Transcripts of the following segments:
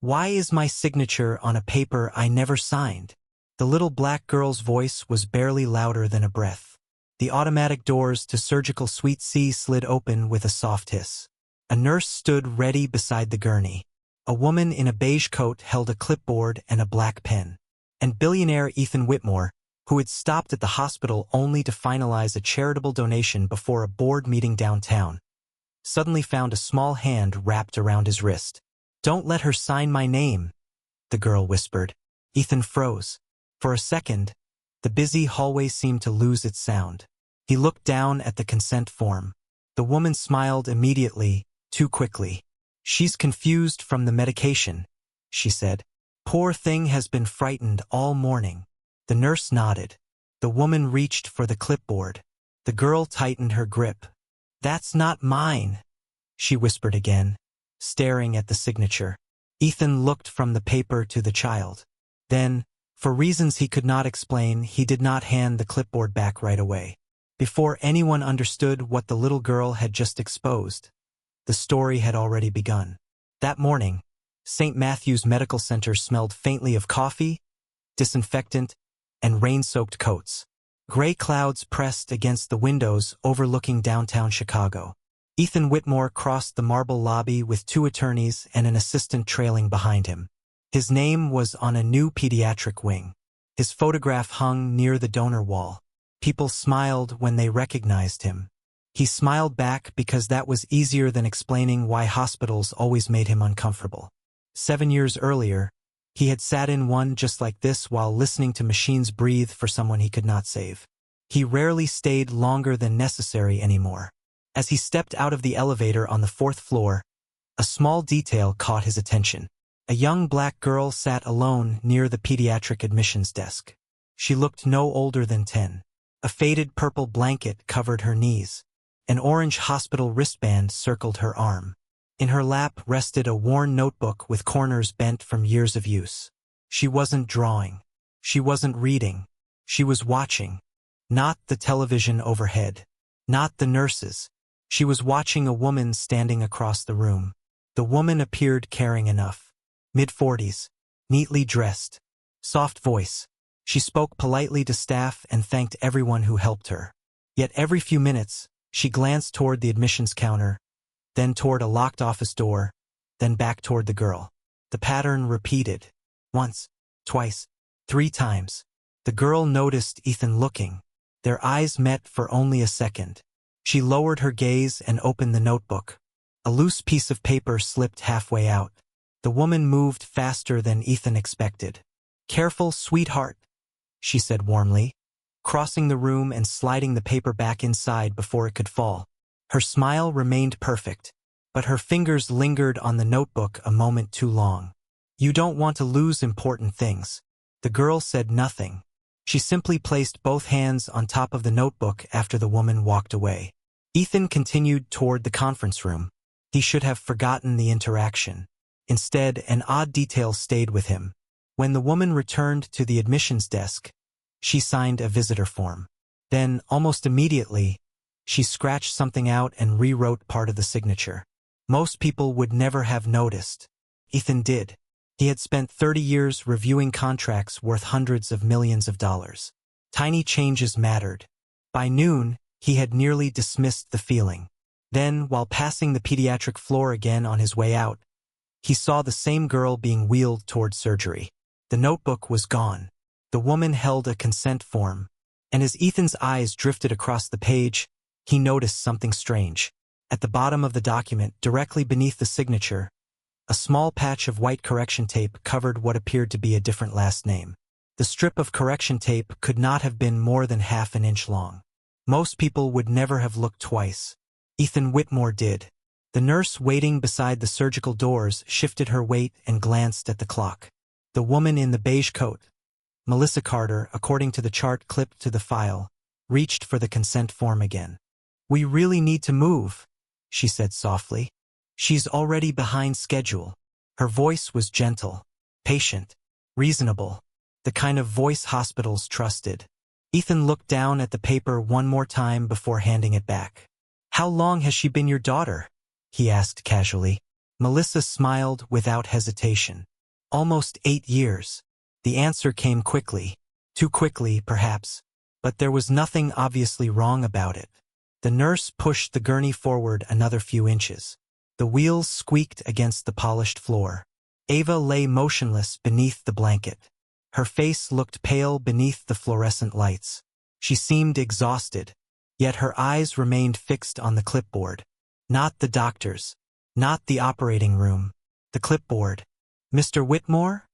Why is my signature on a paper I never signed? The little black girl's voice was barely louder than a breath. The automatic doors to surgical suite C slid open with a soft hiss. A nurse stood ready beside the gurney. A woman in a beige coat held a clipboard and a black pen. And billionaire Ethan Whitmore, who had stopped at the hospital only to finalize a charitable donation before a board meeting downtown, suddenly found a small hand wrapped around his wrist. "Don't let her sign my name," the girl whispered. Ethan froze. For a second, the busy hallway seemed to lose its sound. He looked down at the consent form. The woman smiled immediately, too quickly. "She's confused from the medication," she said. "Poor thing has been frightened all morning." The nurse nodded. The woman reached for the clipboard. The girl tightened her grip. "That's not mine," she whispered again, staring at the signature. Ethan looked from the paper to the child. Then, for reasons he could not explain, he did not hand the clipboard back right away. Before anyone understood what the little girl had just exposed, the story had already begun. That morning, St. Matthew's Medical Center smelled faintly of coffee, disinfectant, and rain-soaked coats. Gray clouds pressed against the windows overlooking downtown Chicago. Ethan Whitmore crossed the marble lobby with 2 attorneys and an assistant trailing behind him. His name was on a new pediatric wing. His photograph hung near the donor wall. People smiled when they recognized him. He smiled back because that was easier than explaining why hospitals always made him uncomfortable. 7 years earlier, he had sat in one just like this while listening to machines breathe for someone he could not save. He rarely stayed longer than necessary anymore. As he stepped out of the elevator on the 4th floor, a small detail caught his attention. A young black girl sat alone near the pediatric admissions desk. She looked no older than 10. A faded purple blanket covered her knees. An orange hospital wristband circled her arm. In her lap rested a worn notebook with corners bent from years of use. She wasn't drawing. She wasn't reading. She was watching. Not the television overhead. Not the nurses. She was watching a woman standing across the room. The woman appeared caring enough. Mid-40s. Neatly dressed. Soft voice. She spoke politely to staff and thanked everyone who helped her. Yet every few minutes, she glanced toward the admissions counter, then toward a locked office door, then back toward the girl. The pattern repeated. Once, twice, 3 times. The girl noticed Ethan looking. Their eyes met for only a second. She lowered her gaze and opened the notebook. A loose piece of paper slipped halfway out. The woman moved faster than Ethan expected. "Careful, sweetheart," she said warmly, crossing the room and sliding the paper back inside before it could fall. Her smile remained perfect, but her fingers lingered on the notebook a moment too long. "You don't want to lose important things." The girl said nothing. She simply placed both hands on top of the notebook after the woman walked away. Ethan continued toward the conference room. He should have forgotten the interaction. Instead, an odd detail stayed with him. When the woman returned to the admissions desk, she signed a visitor form. Then, almost immediately, she scratched something out and rewrote part of the signature. Most people would never have noticed. Ethan did. He had spent 30 years reviewing contracts worth hundreds of millions of dollars. Tiny changes mattered. By noon, he had nearly dismissed the feeling. Then, while passing the pediatric floor again on his way out, he saw the same girl being wheeled toward surgery. The notebook was gone. The woman held a consent form, and as Ethan's eyes drifted across the page, he noticed something strange. At the bottom of the document, directly beneath the signature, a small patch of white correction tape covered what appeared to be a different last name. The strip of correction tape could not have been more than half an inch long. Most people would never have looked twice. Ethan Whitmore did. The nurse waiting beside the surgical doors shifted her weight and glanced at the clock. The woman in the beige coat, Melissa Carter, according to the chart clipped to the file, reached for the consent form again. "We really need to move," she said softly. "She's already behind schedule." Her voice was gentle, patient, reasonable, the kind of voice hospitals trusted. Ethan looked down at the paper one more time before handing it back. "How long has she been your daughter?" he asked casually. Melissa smiled without hesitation. Almost 8 years. The answer came quickly. Too quickly, perhaps. But there was nothing obviously wrong about it. The nurse pushed the gurney forward another few inches. The wheels squeaked against the polished floor. Ava lay motionless beneath the blanket. Her face looked pale beneath the fluorescent lights. She seemed exhausted, yet her eyes remained fixed on the clipboard. Not the doctor's. Not the operating room. The clipboard. "Mr. Whitmore?"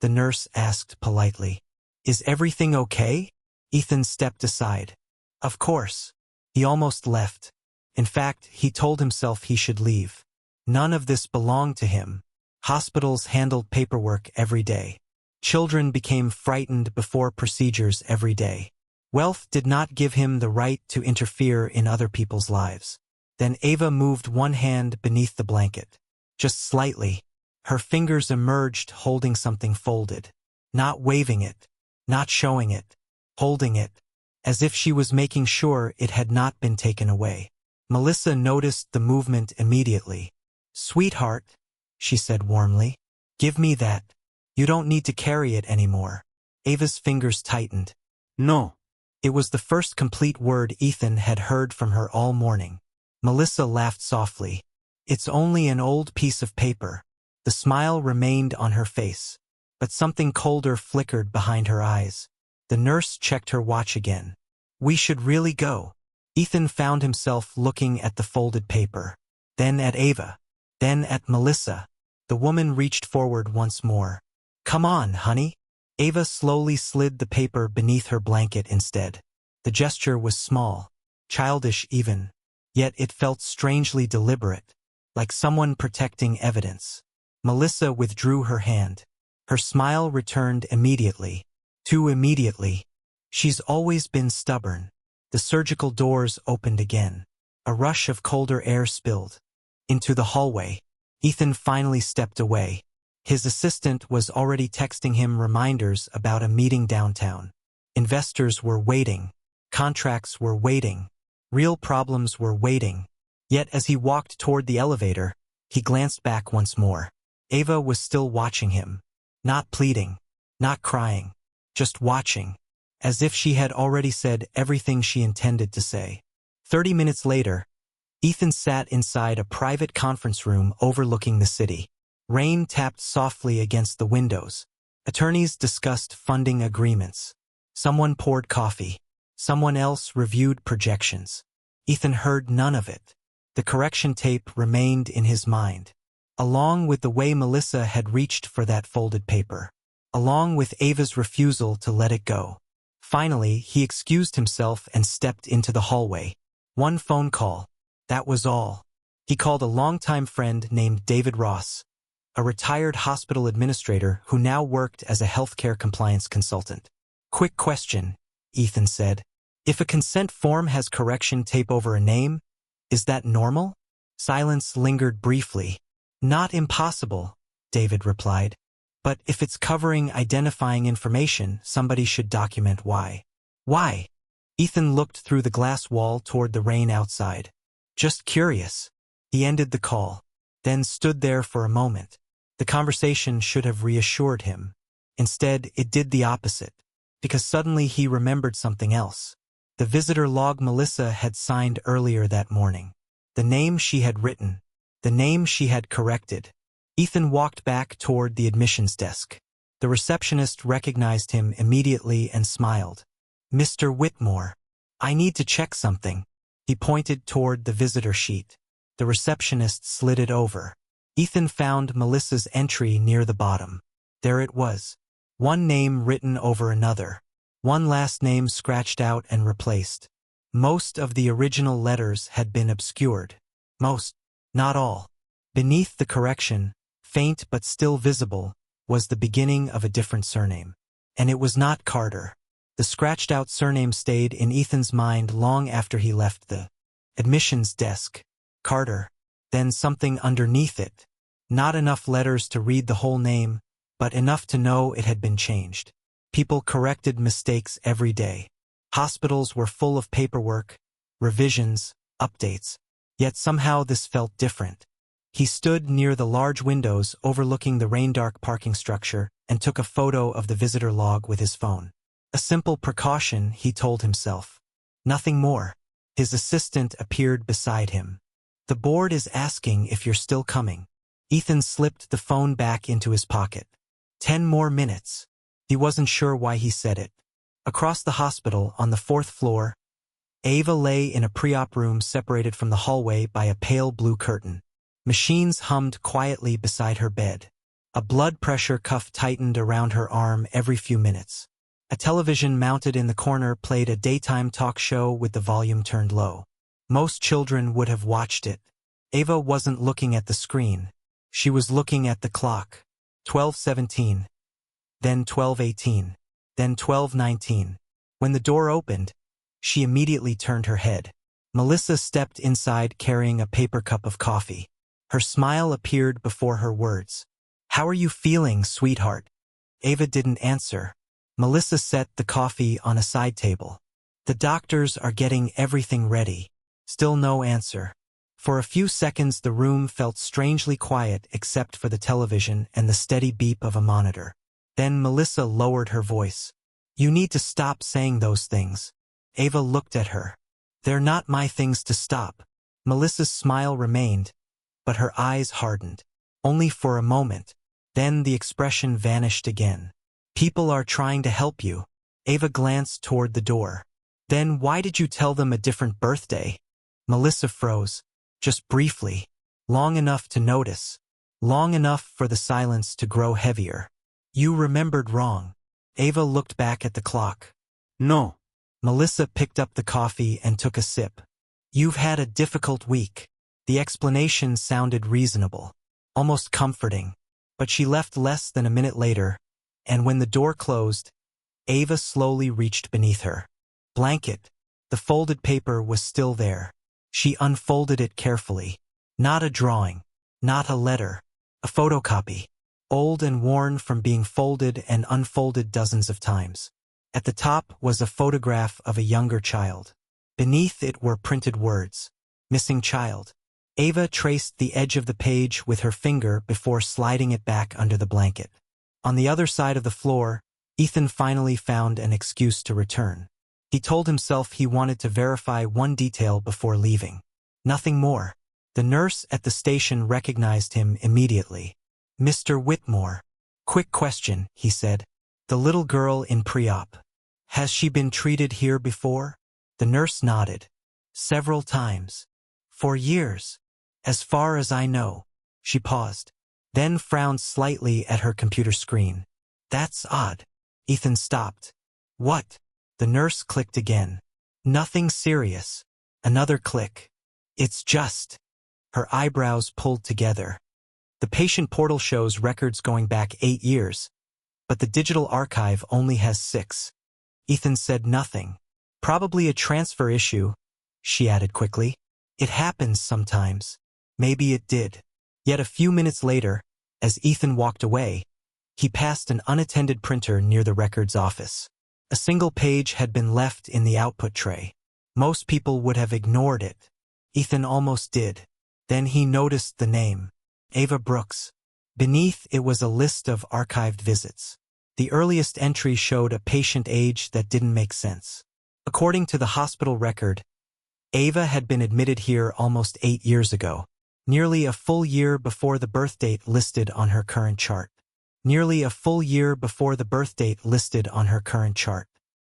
the nurse asked politely. "Is everything okay?" Ethan stepped aside. Of course. He almost left. In fact, he told himself he should leave. None of this belonged to him. Hospitals handled paperwork every day. Children became frightened before procedures every day. Wealth did not give him the right to interfere in other people's lives. Then Ava moved one hand beneath the blanket. Just slightly. Her fingers emerged holding something folded. Not waving it. Not showing it. Holding it. As if she was making sure it had not been taken away. Melissa noticed the movement immediately. "Sweetheart," she said warmly. "Give me that. You don't need to carry it anymore." Ava's fingers tightened. "No." It was the first complete word Ethan had heard from her all morning. Melissa laughed softly. "It's only an old piece of paper." The smile remained on her face, but something colder flickered behind her eyes. The nurse checked her watch again. "We should really go." Ethan found himself looking at the folded paper, then at Ava, then at Melissa. The woman reached forward once more. "Come on, honey." Ava slowly slid the paper beneath her blanket instead. The gesture was small, childish even, yet it felt strangely deliberate, like someone protecting evidence. Melissa withdrew her hand. Her smile returned immediately. Too immediately. She's always been stubborn. The surgical doors opened again. A rush of colder air spilled into the hallway. Ethan finally stepped away. His assistant was already texting him reminders about a meeting downtown. Investors were waiting. Contracts were waiting. Real problems were waiting. Yet as he walked toward the elevator, he glanced back once more. Ava was still watching him. Not pleading. Not crying. Just watching. As if she had already said everything she intended to say. 30 minutes later, Ethan sat inside a private conference room overlooking the city. Rain tapped softly against the windows. Attorneys discussed funding agreements. Someone poured coffee. Someone else reviewed projections. Ethan heard none of it. The correction tape remained in his mind, along with the way Melissa had reached for that folded paper, along with Ava's refusal to let it go. Finally, he excused himself and stepped into the hallway. One phone call. That was all. He called a longtime friend named David Ross, a retired hospital administrator who now worked as a healthcare compliance consultant. "Quick question," Ethan said. "If a consent form has correction tape over a name, is that normal?" Silence lingered briefly. "Not impossible," David replied. "But if it's covering identifying information, somebody should document why." "Why?" Ethan looked through the glass wall toward the rain outside. "Just curious." He ended the call, then stood there for a moment. The conversation should have reassured him. Instead, it did the opposite, because suddenly he remembered something else. The visitor log Melissa had signed earlier that morning. The name she had written. The name she had corrected. Ethan walked back toward the admissions desk. The receptionist recognized him immediately and smiled. "Mr. Whitmore, I need to check something." He pointed toward the visitor sheet. The receptionist slid it over. Ethan found Melissa's entry near the bottom. There it was. One name written over another. One last name scratched out and replaced. Most of the original letters had been obscured. Most, not all. Beneath the correction, faint but still visible, was the beginning of a different surname. And it was not Carter. The scratched-out surname stayed in Ethan's mind long after he left the admissions desk. Carter. Then something underneath it. Not enough letters to read the whole name, but enough to know it had been changed. People corrected mistakes every day. Hospitals were full of paperwork, revisions, updates. Yet somehow this felt different. He stood near the large windows overlooking the rain-dark parking structure and took a photo of the visitor log with his phone. A simple precaution, he told himself. Nothing more. His assistant appeared beside him. The board is asking if you're still coming. Ethan slipped the phone back into his pocket. 10 more minutes. He wasn't sure why he said it. Across the hospital, on the 4th floor, Ava lay in a pre-op room separated from the hallway by a pale blue curtain. Machines hummed quietly beside her bed. A blood pressure cuff tightened around her arm every few minutes. A television mounted in the corner played a daytime talk show with the volume turned low. Most children would have watched it. Ava wasn't looking at the screen. She was looking at the clock. 12:17. Then 12:18. Then 12:19. When the door opened, she immediately turned her head. Melissa stepped inside carrying a paper cup of coffee. Her smile appeared before her words. "How are you feeling, sweetheart?" Ava didn't answer. Melissa set the coffee on a side table. "The doctors are getting everything ready." Still no answer. For a few seconds the room felt strangely quiet except for the television and the steady beep of a monitor. Then Melissa lowered her voice. "You need to stop saying those things." Ava looked at her. "They're not my things to stop." Melissa's smile remained, but her eyes hardened. Only for a moment. Then the expression vanished again. "People are trying to help you." Ava glanced toward the door. "Then why did you tell them a different birthday?" Melissa froze. Just briefly. Long enough to notice. Long enough for the silence to grow heavier. "You remembered wrong." Ava looked back at the clock. "No." Melissa picked up the coffee and took a sip. "You've had a difficult week." The explanation sounded reasonable. Almost comforting. But she left less than a minute later, and when the door closed, Ava slowly reached beneath her blanket. The folded paper was still there. She unfolded it carefully. Not a drawing. Not a letter. A photocopy. Old and worn from being folded and unfolded dozens of times. At the top was a photograph of a younger child. Beneath it were printed words. "Missing child." Ava traced the edge of the page with her finger before sliding it back under the blanket. On the other side of the floor, Ethan finally found an excuse to return. He told himself he wanted to verify one detail before leaving. Nothing more. The nurse at the station recognized him immediately. "Mr. Whitmore." "Quick question," he said. "The little girl in pre-op. Has she been treated here before?" The nurse nodded. "Several times. For years. As far as I know." She paused, then frowned slightly at her computer screen. "That's odd." Ethan stopped. "What?" The nurse clicked again. "Nothing serious." Another click. "It's just." Her eyebrows pulled together. The patient portal shows records going back 8 years, but the digital archive only has 6. Ethan said nothing. "Probably a transfer issue," she added quickly. "It happens sometimes." Maybe it did. Yet a few minutes later, as Ethan walked away, he passed an unattended printer near the records office. A single page had been left in the output tray. Most people would have ignored it. Ethan almost did. Then he noticed the name. Ava Brooks. Beneath it was a list of archived visits. The earliest entry showed a patient age that didn't make sense. According to the hospital record, Ava had been admitted here almost 8 years ago. Nearly a full year before the birth date listed on her current chart. Nearly a full year before the birth date listed on her current chart.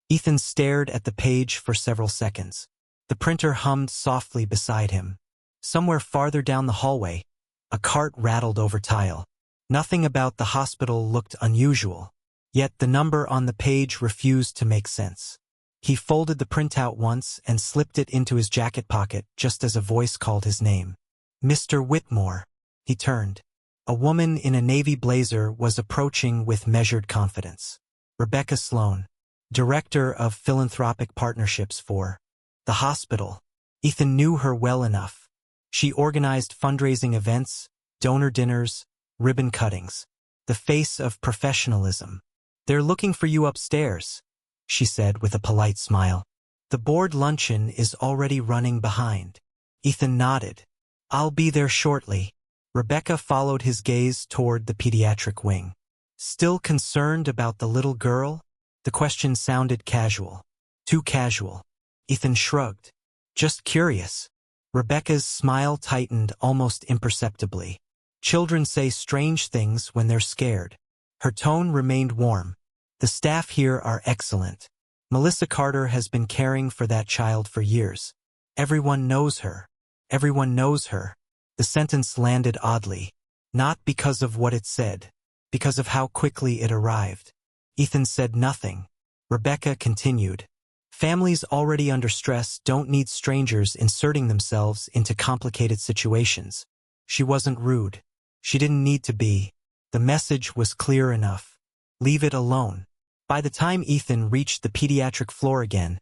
Ethan stared at the page for several seconds. The printer hummed softly beside him. Somewhere farther down the hallway, a cart rattled over tile. Nothing about the hospital looked unusual. Yet the number on the page refused to make sense. He folded the printout once and slipped it into his jacket pocket just as a voice called his name. "Mr. Whitmore." He turned. A woman in a navy blazer was approaching with measured confidence. Rebecca Sloan, Director of Philanthropic Partnerships for the hospital. Ethan knew her well enough. She organized fundraising events, donor dinners, ribbon cuttings. The face of professionalism. "They're looking for you upstairs," she said with a polite smile. "The board luncheon is already running behind." Ethan nodded. "I'll be there shortly." Rebecca followed his gaze toward the pediatric wing. Still concerned about the little girl? The question sounded casual. Too casual. Ethan shrugged. Just curious. Rebecca's smile tightened almost imperceptibly. Children say strange things when they're scared. Her tone remained warm. The staff here are excellent. Melissa Carter has been caring for that child for years. Everyone knows her. Everyone knows her. The sentence landed oddly. Not because of what it said. Because of how quickly it arrived. Ethan said nothing. Rebecca continued. Families already under stress don't need strangers inserting themselves into complicated situations. She wasn't rude. She didn't need to be. The message was clear enough. Leave it alone. By the time Ethan reached the pediatric floor again,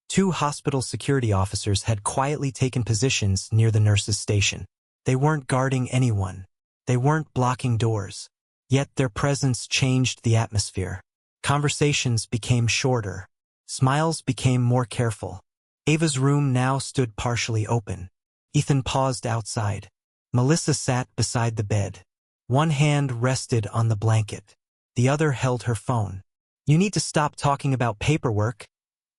2 hospital security officers had quietly taken positions near the nurse's station. They weren't guarding anyone. They weren't blocking doors. Yet their presence changed the atmosphere. Conversations became shorter. Smiles became more careful. Ava's room now stood partially open. Ethan paused outside. Melissa sat beside the bed. One hand rested on the blanket. The other held her phone. You need to stop talking about paperwork,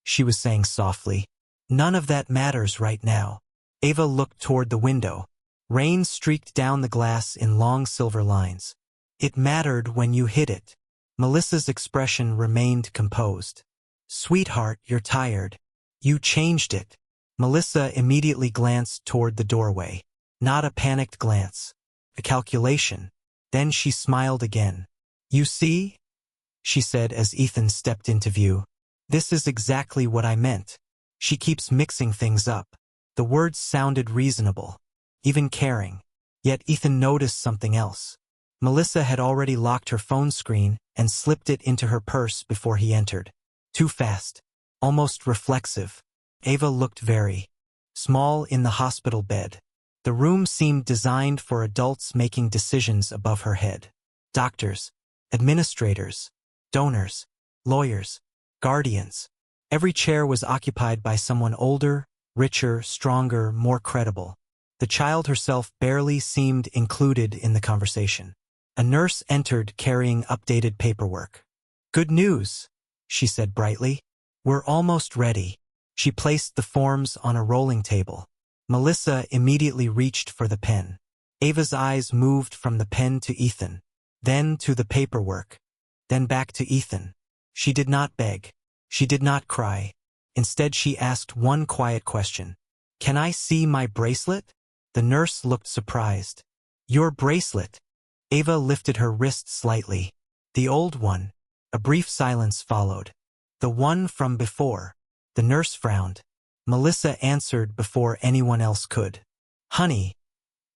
she was saying softly. None of that matters right now. Ava looked toward the window. Rain streaked down the glass in long silver lines. It mattered when you hit it. Melissa's expression remained composed. Sweetheart, you're tired. You changed it. Melissa immediately glanced toward the doorway. Not a panicked glance. A calculation. Then she smiled again. You see? She said as Ethan stepped into view. This is exactly what I meant. She keeps mixing things up. The words sounded reasonable. Even caring. Yet Ethan noticed something else. Melissa had already locked her phone screen and slipped it into her purse before he entered. Too fast. Almost reflexive. Ava looked very small in the hospital bed. The room seemed designed for adults making decisions above her head. Doctors, administrators, donors, lawyers, guardians. Every chair was occupied by someone older, richer, stronger, more credible. The child herself barely seemed included in the conversation. A nurse entered carrying updated paperwork. Good news, she said brightly. We're almost ready. She placed the forms on a rolling table. Melissa immediately reached for the pen. Ava's eyes moved from the pen to Ethan, then to the paperwork, then back to Ethan. She did not beg. She did not cry. Instead, she asked one quiet question. Can I see my bracelet? The nurse looked surprised. Your bracelet? Ava lifted her wrist slightly. The old one. A brief silence followed. The one from before. The nurse frowned. Melissa answered before anyone else could. Honey.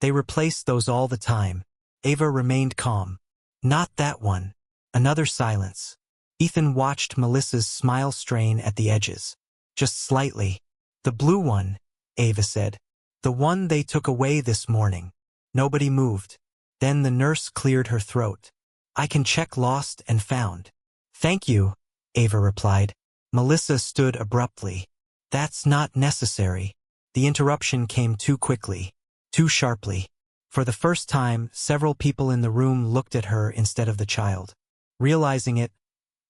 They replace those all the time. Ava remained calm. Not that one. Another silence. Ethan watched Melissa's smile strain at the edges. Just slightly. The blue one, Ava said. The one they took away this morning. Nobody moved. Then the nurse cleared her throat. I can check lost and found. Thank you, Ava replied. Melissa stood abruptly. That's not necessary. The interruption came too quickly, too sharply. For the first time, several people in the room looked at her instead of the child. Realizing it,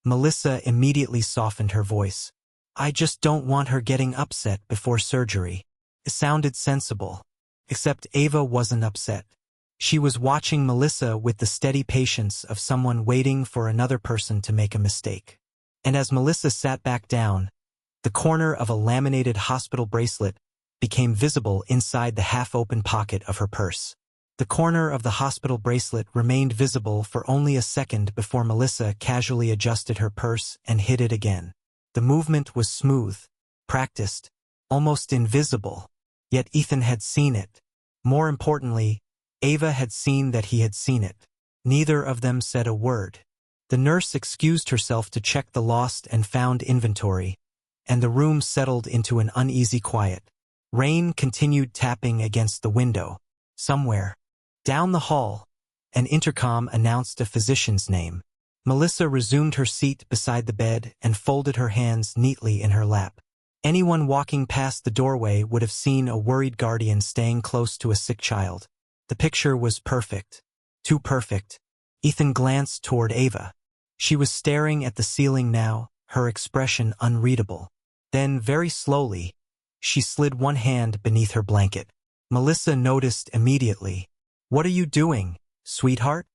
Melissa immediately softened her voice. I just don't want her getting upset before surgery. It sounded sensible. Except Ava wasn't upset. She was watching Melissa with the steady patience of someone waiting for another person to make a mistake. And as Melissa sat back down, the corner of a laminated hospital bracelet became visible inside the half-open pocket of her purse. The corner of the hospital bracelet remained visible for only a second before Melissa casually adjusted her purse and hid it again. The movement was smooth, practiced, almost invisible, yet Ethan had seen it. More importantly, Ava had seen that he had seen it. Neither of them said a word. The nurse excused herself to check the lost and found inventory, and the room settled into an uneasy quiet. Rain continued tapping against the window. Somewhere, down the hall, an intercom announced a physician's name. Melissa resumed her seat beside the bed and folded her hands neatly in her lap. Anyone walking past the doorway would have seen a worried guardian staying close to a sick child. The picture was perfect. Too perfect. Ethan glanced toward Ava. She was staring at the ceiling now, her expression unreadable. Then, very slowly, she slid one hand beneath her blanket. Melissa noticed immediately. "What are you doing, sweetheart?"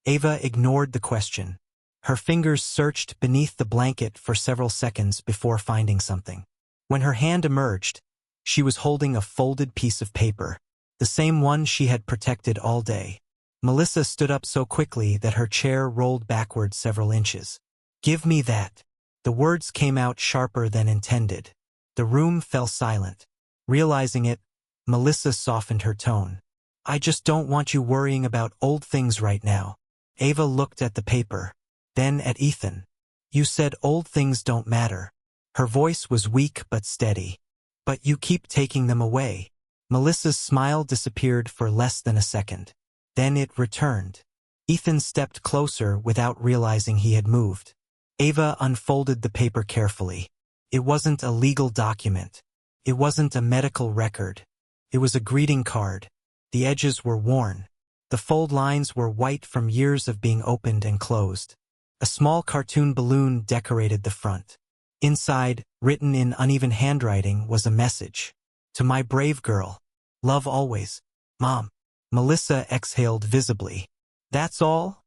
Ava ignored the question. Her fingers searched beneath the blanket for several seconds before finding something. When her hand emerged, she was holding a folded piece of paper, the same one she had protected all day. Melissa stood up so quickly that her chair rolled backward several inches. "Give me that." The words came out sharper than intended. The room fell silent. Realizing it, Melissa softened her tone. "I just don't want you worrying about old things right now." Ava looked at the paper, then at Ethan. "You said old things don't matter." Her voice was weak but steady. "But you keep taking them away." Melissa's smile disappeared for less than a second. Then it returned. Ethan stepped closer without realizing he had moved. Ava unfolded the paper carefully. It wasn't a legal document. It wasn't a medical record. It was a greeting card. The edges were worn. The fold lines were white from years of being opened and closed. A small cartoon balloon decorated the front. Inside, written in uneven handwriting, was a message. "To my brave girl. Love always. Mom." Melissa exhaled visibly. "That's all?"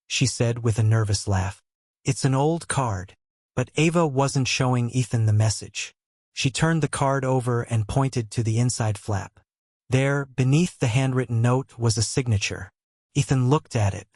she said with a nervous laugh. "It's an old card." But Ava wasn't showing Ethan the message. She turned the card over and pointed to the inside flap. There, beneath the handwritten note, was a signature. Ethan looked at it,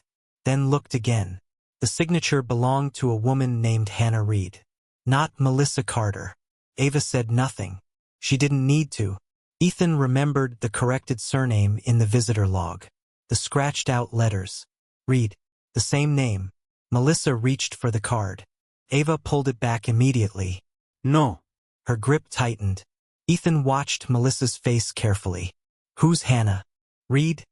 then looked again. The signature belonged to a woman named Hannah Reed. Not Melissa Carter. Ava said nothing. She didn't need to. Ethan remembered the corrected surname in the visitor log. The scratched-out letters. Reed. The same name. Melissa reached for the card. Ava pulled it back immediately. "No." Her grip tightened. Ethan watched Melissa's face carefully. "Who's Hannah Reed?"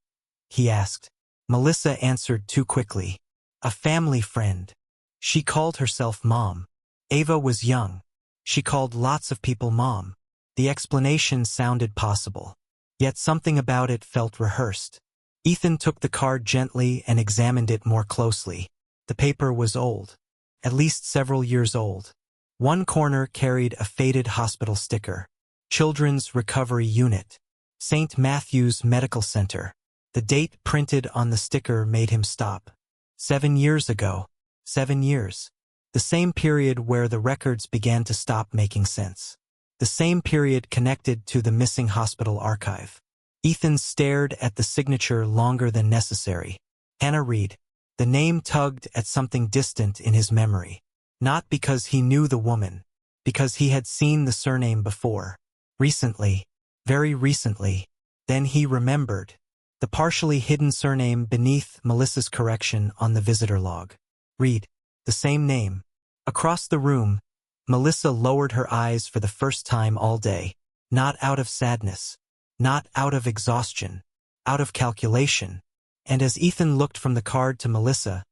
he asked. Melissa answered too quickly. "A family friend. She called herself Mom." Ava was young. She called lots of people Mom. The explanation sounded possible. Yet something about it felt rehearsed. Ethan took the card gently and examined it more closely. The paper was old. At least several years old. One corner carried a faded hospital sticker. Children's Recovery Unit. St. Matthew's Medical Center. The date printed on the sticker made him stop. 7 years ago. 7 years. The same period where the records began to stop making sense. The same period connected to the missing hospital archive. Ethan stared at the signature longer than necessary. Hannah Reed. The name tugged at something distant in his memory. Not because he knew the woman. Because he had seen the surname before. Recently. Very recently. Then he remembered. The partially hidden surname beneath Melissa's correction on the visitor log. Reed. The same name. Across the room, Melissa lowered her eyes for the first time all day. Not out of sadness. Not out of exhaustion. Out of calculation. And as Ethan looked from the card to Melissa,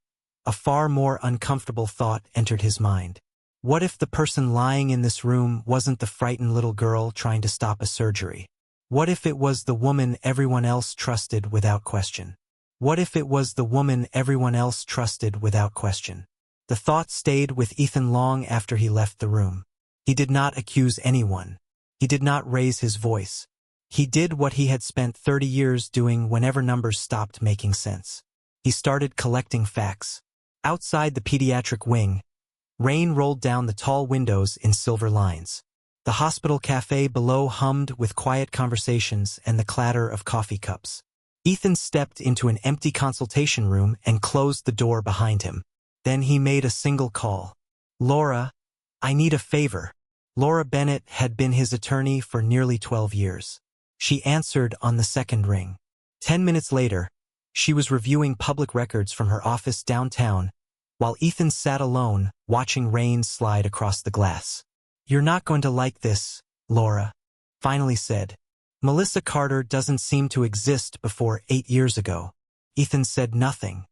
a far more uncomfortable thought entered his mind. What if the person lying in this room wasn't the frightened little girl trying to stop a surgery? What if it was the woman everyone else trusted without question? What if it was the woman everyone else trusted without question? The thought stayed with Ethan long after he left the room. He did not accuse anyone. He did not raise his voice. He did what he had spent 30 years doing whenever numbers stopped making sense. He started collecting facts. Outside the pediatric wing, rain rolled down the tall windows in silver lines. The hospital cafe below hummed with quiet conversations and the clatter of coffee cups. Ethan stepped into an empty consultation room and closed the door behind him. Then he made a single call. "Laura, I need a favor." Laura Bennett had been his attorney for nearly 12 years. She answered on the second ring. 10 minutes later, she was reviewing public records from her office downtown, while Ethan sat alone, watching rain slide across the glass. "You're not going to like this," Laura finally said. "Melissa Carter doesn't seem to exist before 8 years ago." Ethan said nothing.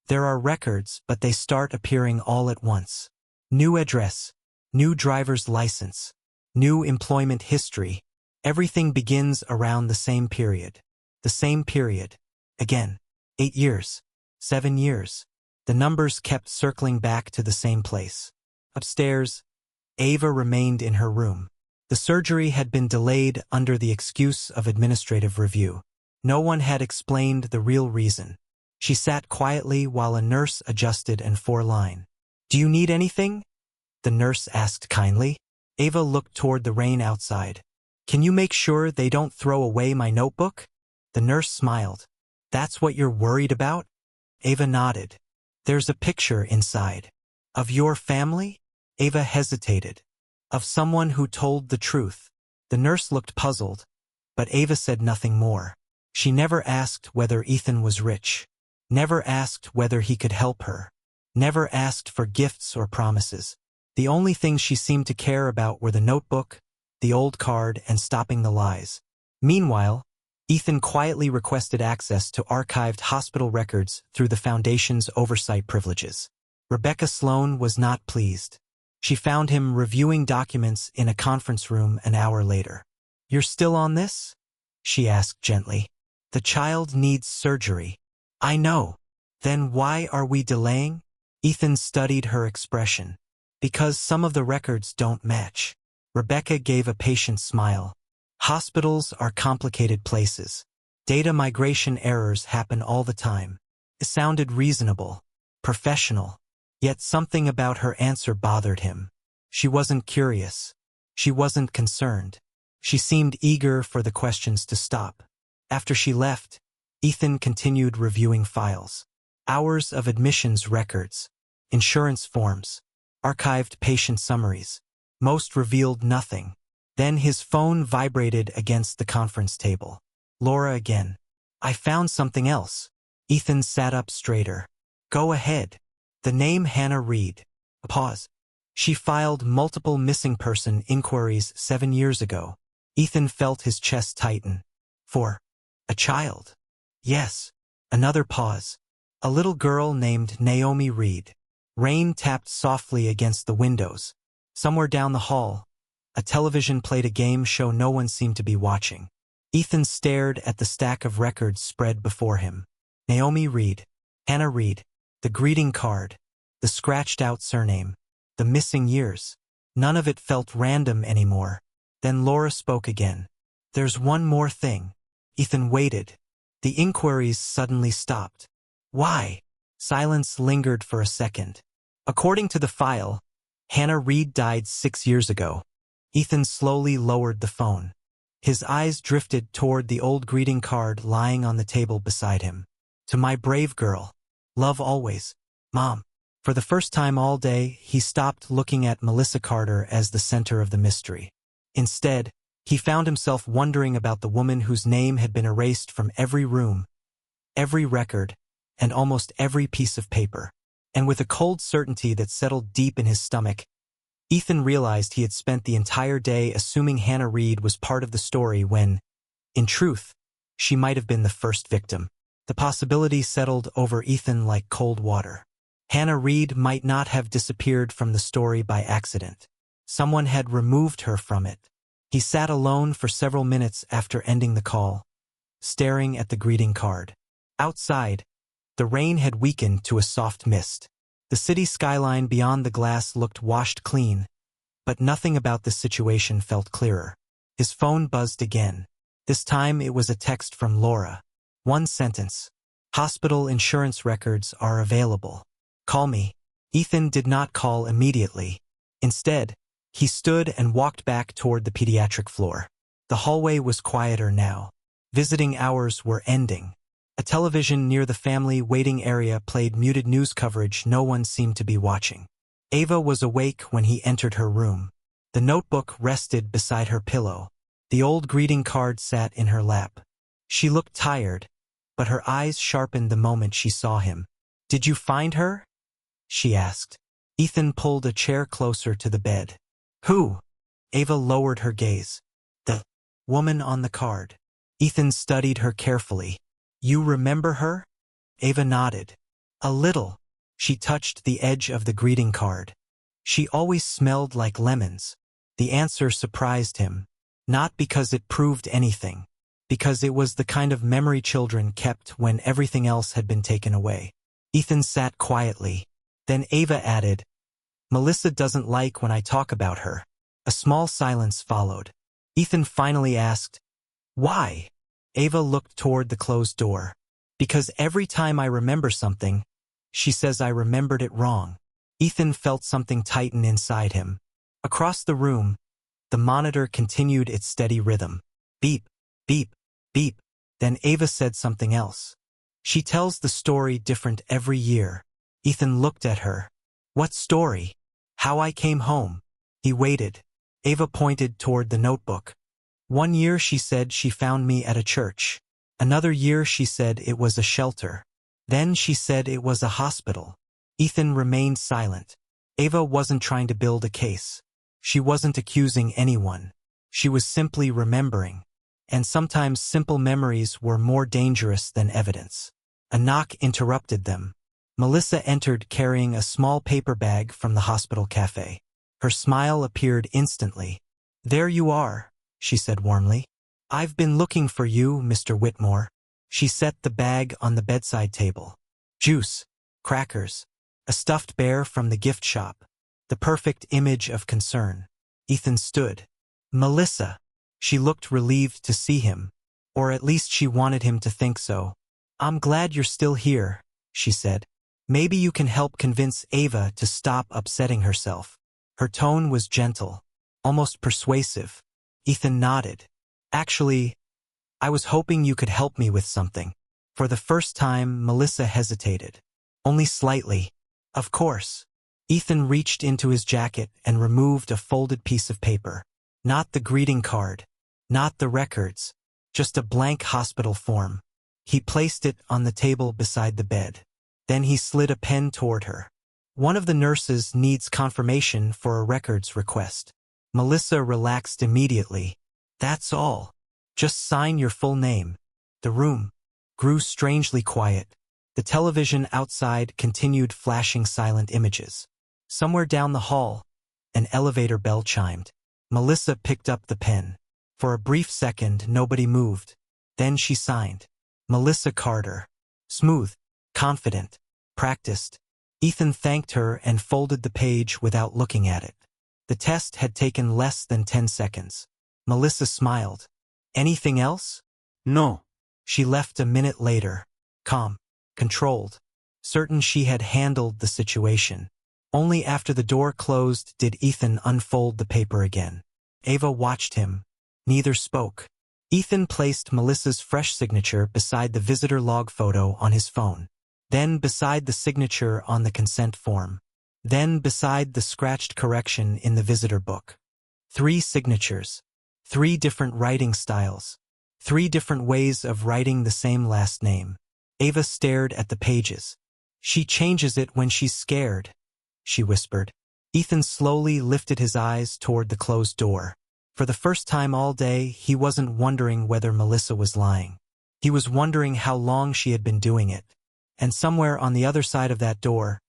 "There are records, but they start appearing all at once. New address, new driver's license, new employment history. Everything begins around the same period. The same period. Again. 8 years. 7 years. The numbers kept circling back to the same place. Upstairs, Ava remained in her room. The surgery had been delayed under the excuse of administrative review. No one had explained the real reason. She sat quietly while a nurse adjusted an 4-line. "Do you need anything?" the nurse asked kindly. Ava looked toward the rain outside. "Can you make sure they don't throw away my notebook?" The nurse smiled. "That's what you're worried about?" Ava nodded. "There's a picture inside." "Of your family?" Ava hesitated. "Of someone who told the truth." The nurse looked puzzled, but Ava said nothing more. She never asked whether Ethan was rich. Never asked whether he could help her. Never asked for gifts or promises. The only things she seemed to care about were the notebook, the old card, and stopping the lies. Meanwhile, Ethan quietly requested access to archived hospital records through the Foundation's oversight privileges. Rebecca Sloan was not pleased. She found him reviewing documents in a conference room an hour later. "You're still on this?" she asked gently. "The child needs surgery." "I know. Then why are we delaying?" Ethan studied her expression. "Because some of the records don't match." Rebecca gave a patient smile. "Hospitals are complicated places. Data migration errors happen all the time." It sounded reasonable, professional, yet something about her answer bothered him. She wasn't curious. She wasn't concerned. She seemed eager for the questions to stop. After she left, Ethan continued reviewing files. Hours of admissions records, insurance forms, archived patient summaries. Most revealed nothing. Then his phone vibrated against the conference table. Laura again. "I found something else." Ethan sat up straighter. "Go ahead." The name Hannah Reed. A pause. "She filed multiple missing person inquiries 7 years ago." Ethan felt his chest tighten. "For a child?" "Yes." Another pause. "A little girl named Naomi Reed." Rain tapped softly against the windows. Somewhere down the hall, a television played a game show no one seemed to be watching. Ethan stared at the stack of records spread before him. Naomi Reed, Hannah Reed, the greeting card, the scratched-out surname, the missing years. None of it felt random anymore. Then Laura spoke again. "There's one more thing." Ethan waited. The inquiries suddenly stopped. "Why?" Silence lingered for a second. "According to the file, Hannah Reed died 6 years ago." Ethan slowly lowered the phone. His eyes drifted toward the old greeting card lying on the table beside him. "To my brave girl. Love always, Mom." For the first time all day, he stopped looking at Melissa Carter as the center of the mystery. Instead, he found himself wondering about the woman whose name had been erased from every room, every record, and almost every piece of paper. And with a cold certainty that settled deep in his stomach, Ethan realized he had spent the entire day assuming Hannah Reed was part of the story when, in truth, she might have been the first victim. The possibility settled over Ethan like cold water. Hannah Reed might not have disappeared from the story by accident. Someone had removed her from it. He sat alone for several minutes after ending the call, staring at the greeting card. Outside, the rain had weakened to a soft mist. The city skyline beyond the glass looked washed clean, but nothing about the situation felt clearer. His phone buzzed again. This time it was a text from Laura. One sentence. "Hospital insurance records are available. Call me." Ethan did not call immediately. Instead, he stood and walked back toward the pediatric floor. The hallway was quieter now. Visiting hours were ending. A television near the family waiting area played muted news coverage no one seemed to be watching. Ava was awake when he entered her room. The notebook rested beside her pillow. The old greeting card sat in her lap. She looked tired, but her eyes sharpened the moment she saw him. "Did you find her?" she asked. Ethan pulled a chair closer to the bed. "Who?" Ava lowered her gaze. "The woman on the card." Ethan studied her carefully. "You remember her?" Ava nodded. "A little." She touched the edge of the greeting card. "She always smelled like lemons." The answer surprised him, not because it proved anything, because it was the kind of memory children kept when everything else had been taken away. Ethan sat quietly. Then Ava added, "Melissa doesn't like when I talk about her." A small silence followed. Ethan finally asked, "Why?" Ava looked toward the closed door. "Because every time I remember something, she says I remembered it wrong." Ethan felt something tighten inside him. Across the room, the monitor continued its steady rhythm. Beep, beep, beep. Then Ava said something else. "She tells the story different every year." Ethan looked at her. "What story?" "How I came home." He waited. Ava pointed toward the notebook. "One year she said she found me at a church. Another year she said it was a shelter. Then she said it was a hospital." Ethan remained silent. Ava wasn't trying to build a case. She wasn't accusing anyone. She was simply remembering. And sometimes simple memories were more dangerous than evidence. A knock interrupted them. Melissa entered carrying a small paper bag from the hospital cafe. Her smile appeared instantly. "There you are," she said warmly. "I've been looking for you, Mr. Whitmore." She set the bag on the bedside table. Juice, crackers, a stuffed bear from the gift shop. The perfect image of concern. Ethan stood. "Melissa." She looked relieved to see him, or at least she wanted him to think so. "I'm glad you're still here," she said. "Maybe you can help convince Ava to stop upsetting herself." Her tone was gentle, almost persuasive. Ethan nodded. "Actually, I was hoping you could help me with something." For the first time, Melissa hesitated. Only slightly. "Of course." Ethan reached into his jacket and removed a folded piece of paper. Not the greeting card. Not the records. Just a blank hospital form. He placed it on the table beside the bed. Then he slid a pen toward her. "One of the nurses needs confirmation for a records request." Melissa relaxed immediately. "That's all. Just sign your full name." The room grew strangely quiet. The television outside continued flashing silent images. Somewhere down the hall, an elevator bell chimed. Melissa picked up the pen. For a brief second, nobody moved. Then she signed. Melissa Carter. Smooth, confident, practiced. Ethan thanked her and folded the page without looking at it. The test had taken less than 10 seconds. Melissa smiled. "Anything else?" No. She left a minute later, calm, controlled, certain she had handled the situation. Only after the door closed did Ethan unfold the paper again. Ava watched him. Neither spoke. Ethan placed Melissa's fresh signature beside the visitor log photo on his phone. Then beside the signature on the consent form. Then beside the scratched correction in the visitor book. 3 signatures. 3 different writing styles. 3 different ways of writing the same last name. Ava stared at the pages. "She changes it when she's scared," she whispered. Ethan slowly lifted his eyes toward the closed door. For the first time all day, he wasn't wondering whether Melissa was lying. He was wondering how long she had been doing it. And somewhere on the other side of that door,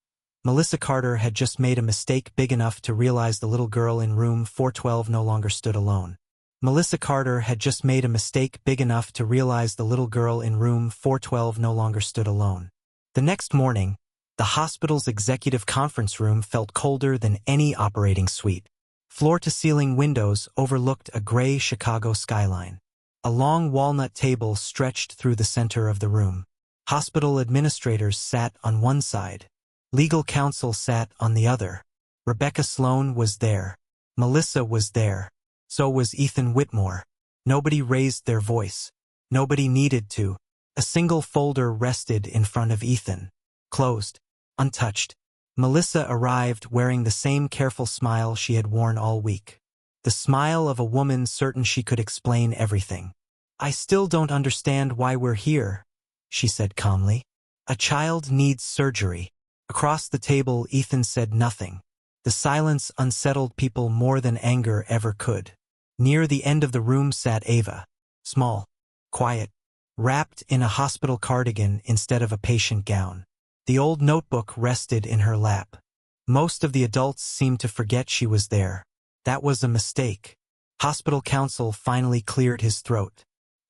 Melissa Carter had just made a mistake big enough to realize the little girl in room 412 no longer stood alone. Melissa Carter had just made a mistake big enough to realize the little girl in room 412 no longer stood alone. The next morning, the hospital's executive conference room felt colder than any operating suite. Floor-to-ceiling windows overlooked a gray Chicago skyline. A long walnut table stretched through the center of the room. Hospital administrators sat on one side. Legal counsel sat on the other. Rebecca Sloan was there. Melissa was there. So was Ethan Whitmore. Nobody raised their voice. Nobody needed to. A single folder rested in front of Ethan. Closed. Untouched. Melissa arrived wearing the same careful smile she had worn all week. The smile of a woman certain she could explain everything. "I still don't understand why we're here," she said calmly. "A child needs surgery." Across the table, Ethan said nothing. The silence unsettled people more than anger ever could. Near the end of the room sat Ava. Small, quiet, wrapped in a hospital cardigan instead of a patient gown. The old notebook rested in her lap. Most of the adults seemed to forget she was there. That was a mistake. Hospital counsel finally cleared his throat.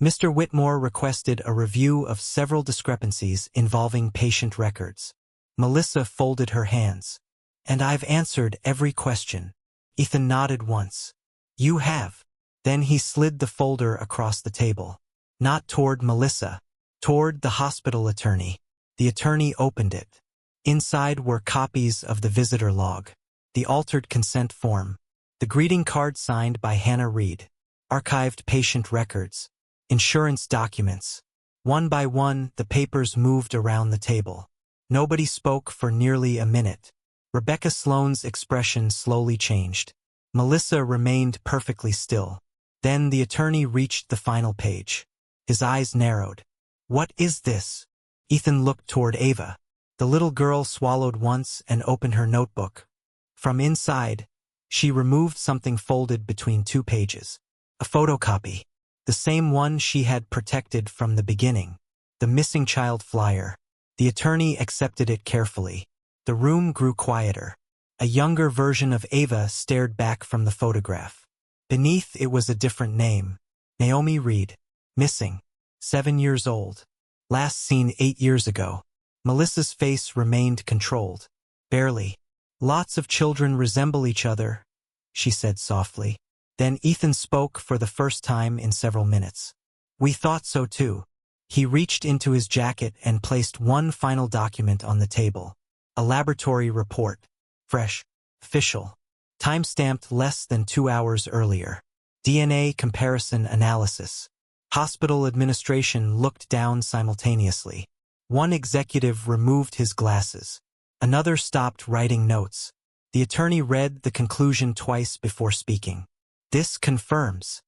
Mr. Whitmore requested a review of several discrepancies involving patient records. Melissa folded her hands. And I've answered every question. Ethan nodded once. You have. Then he slid the folder across the table. Not toward Melissa. Toward the hospital attorney. The attorney opened it. Inside were copies of the visitor log, the altered consent form, the greeting card signed by Hannah Reed, archived patient records, insurance documents. One by one, the papers moved around the table. Nobody spoke for nearly a minute. Rebecca Sloane's expression slowly changed. Melissa remained perfectly still. Then the attorney reached the final page. His eyes narrowed. What is this? Ethan looked toward Ava. The little girl swallowed once and opened her notebook. From inside, she removed something folded between two pages. A photocopy. The same one she had protected from the beginning. The missing child flyer. The attorney accepted it carefully. The room grew quieter. A younger version of Ava stared back from the photograph. Beneath it was a different name. Naomi Reed. Missing. 7 years old. Last seen 8 years ago. Melissa's face remained controlled. Barely. Lots of children resemble each other, she said softly. Then Ethan spoke for the first time in several minutes. We thought so too. He reached into his jacket and placed one final document on the table. A laboratory report. Fresh. Official. Time-stamped less than 2 hours earlier. DNA comparison analysis. Hospital administration looked down simultaneously. One executive removed his glasses. Another stopped writing notes. The attorney read the conclusion twice before speaking. This confirms.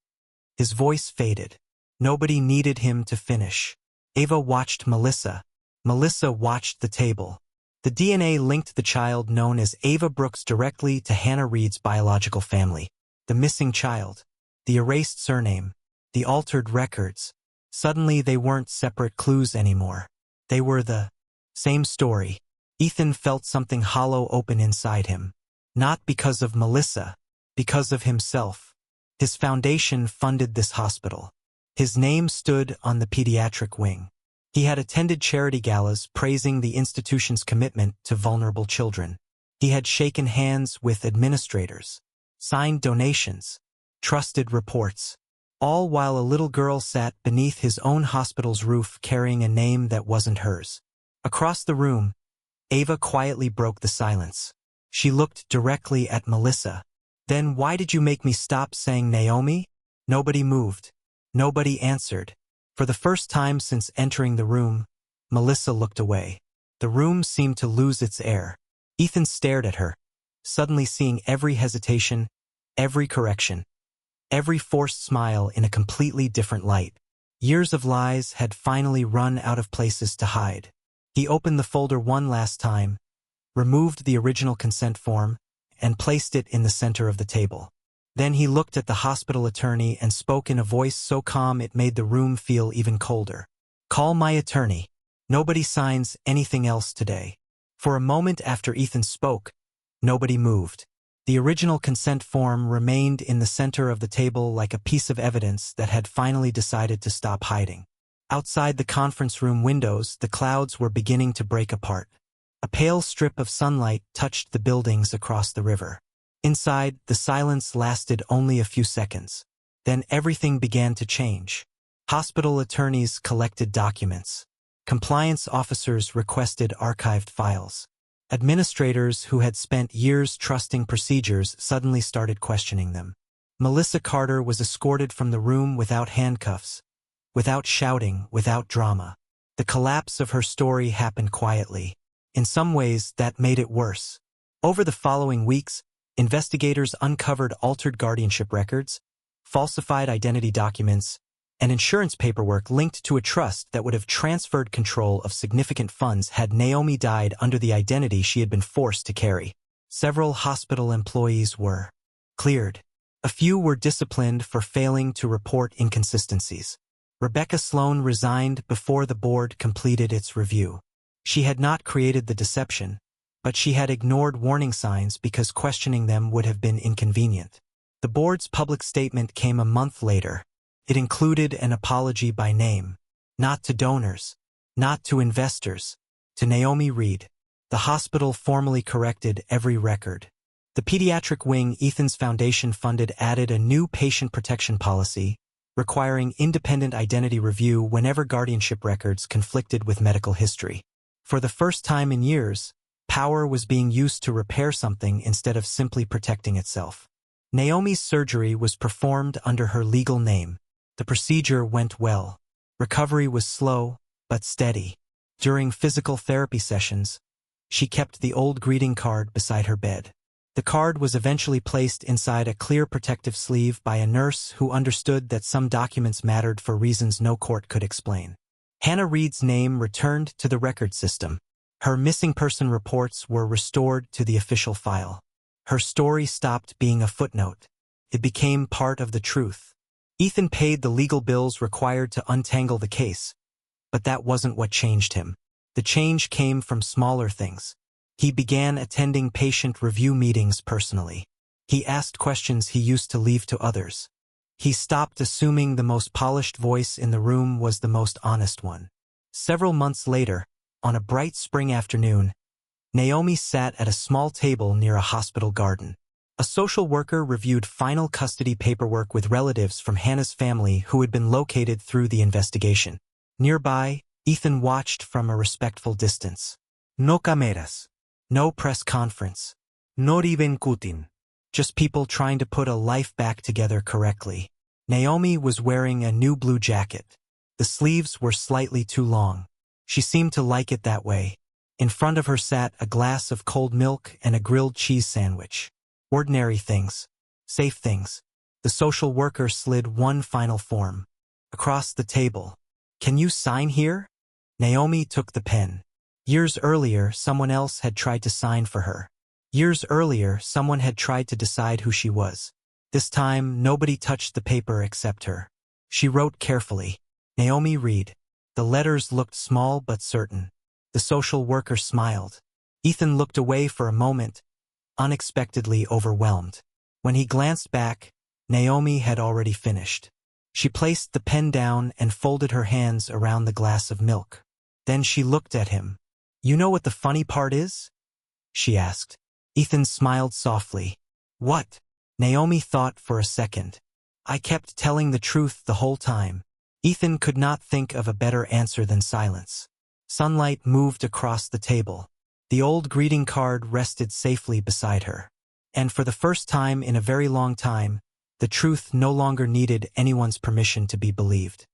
His voice faded. Nobody needed him to finish. Ava watched Melissa. Melissa watched the table. The DNA linked the child known as Ava Brooks directly to Hannah Reed's biological family. The missing child. The erased surname. The altered records. Suddenly they weren't separate clues anymore. They were the same story. Ethan felt something hollow open inside him. Not because of Melissa, because of himself. His foundation funded this hospital. His name stood on the pediatric wing. He had attended charity galas praising the institution's commitment to vulnerable children. He had shaken hands with administrators, signed donations, trusted reports. All while a little girl sat beneath his own hospital's roof carrying a name that wasn't hers. Across the room, Ava quietly broke the silence. She looked directly at Melissa. Then why did you make me stop saying Naomi? Nobody moved. Nobody answered. For the first time since entering the room, Melissa looked away. The room seemed to lose its air. Ethan stared at her, suddenly seeing every hesitation, every correction. Every forced smile in a completely different light. Years of lies had finally run out of places to hide. He opened the folder one last time, removed the original consent form, and placed it in the center of the table. Then he looked at the hospital attorney and spoke in a voice so calm it made the room feel even colder. Call my attorney. Nobody signs anything else today. For a moment after Ethan spoke, nobody moved. The original consent form remained in the center of the table like a piece of evidence that had finally decided to stop hiding. Outside the conference room windows, the clouds were beginning to break apart. A pale strip of sunlight touched the buildings across the river. Inside, the silence lasted only a few seconds. Then everything began to change. Hospital attorneys collected documents. Compliance officers requested archived files. Administrators who had spent years trusting procedures suddenly started questioning them. Melissa Carter was escorted from the room without handcuffs, without shouting, without drama. The collapse of her story happened quietly. In some ways, that made it worse. Over the following weeks, investigators uncovered altered guardianship records, falsified identity documents, and insurance paperwork linked to a trust that would have transferred control of significant funds had Naomi died under the identity she had been forced to carry. Several hospital employees were cleared. A few were disciplined for failing to report inconsistencies. Rebecca Sloane resigned before the board completed its review. She had not created the deception, but she had ignored warning signs because questioning them would have been inconvenient. The board's public statement came a month later. It included an apology by name, not to donors, not to investors, to Naomi Reed. The hospital formally corrected every record. The pediatric wing Ethan's foundation funded added a new patient protection policy, requiring independent identity review whenever guardianship records conflicted with medical history. For the first time in years, power was being used to repair something instead of simply protecting itself. Naomi's surgery was performed under her legal name. The procedure went well. Recovery was slow, but steady. During physical therapy sessions, she kept the old greeting card beside her bed. The card was eventually placed inside a clear protective sleeve by a nurse who understood that some documents mattered for reasons no court could explain. Hannah Reed's name returned to the record system. Her missing person reports were restored to the official file. Her story stopped being a footnote. It became part of the truth. Ethan paid the legal bills required to untangle the case, but that wasn't what changed him. The change came from smaller things. He began attending patient review meetings personally. He asked questions he used to leave to others. He stopped assuming the most polished voice in the room was the most honest one. Several months later, on a bright spring afternoon, Naomi sat at a small table near a hospital garden. A social worker reviewed final custody paperwork with relatives from Hannah's family who had been located through the investigation. Nearby, Ethan watched from a respectful distance. No cameras. No press conference. Not even Putin. Just people trying to put a life back together correctly. Naomi was wearing a new blue jacket. The sleeves were slightly too long. She seemed to like it that way. In front of her sat a glass of cold milk and a grilled cheese sandwich. Ordinary things. Safe things. The social worker slid one final form. Across the table. Can you sign here? Naomi took the pen. Years earlier, someone else had tried to sign for her. Years earlier, someone had tried to decide who she was. This time, nobody touched the paper except her. She wrote carefully. Naomi Reed. The letters looked small but certain. The social worker smiled. Ethan looked away for a moment, unexpectedly overwhelmed. When he glanced back, Naomi had already finished. She placed the pen down and folded her hands around the glass of milk. Then she looked at him. You know what the funny part is? She asked. Ethan smiled softly. What? Naomi thought for a second. I kept telling the truth the whole time. Ethan could not think of a better answer than silence. Sunlight moved across the table. The old greeting card rested safely beside her. And for the first time in a very long time, the truth no longer needed anyone's permission to be believed.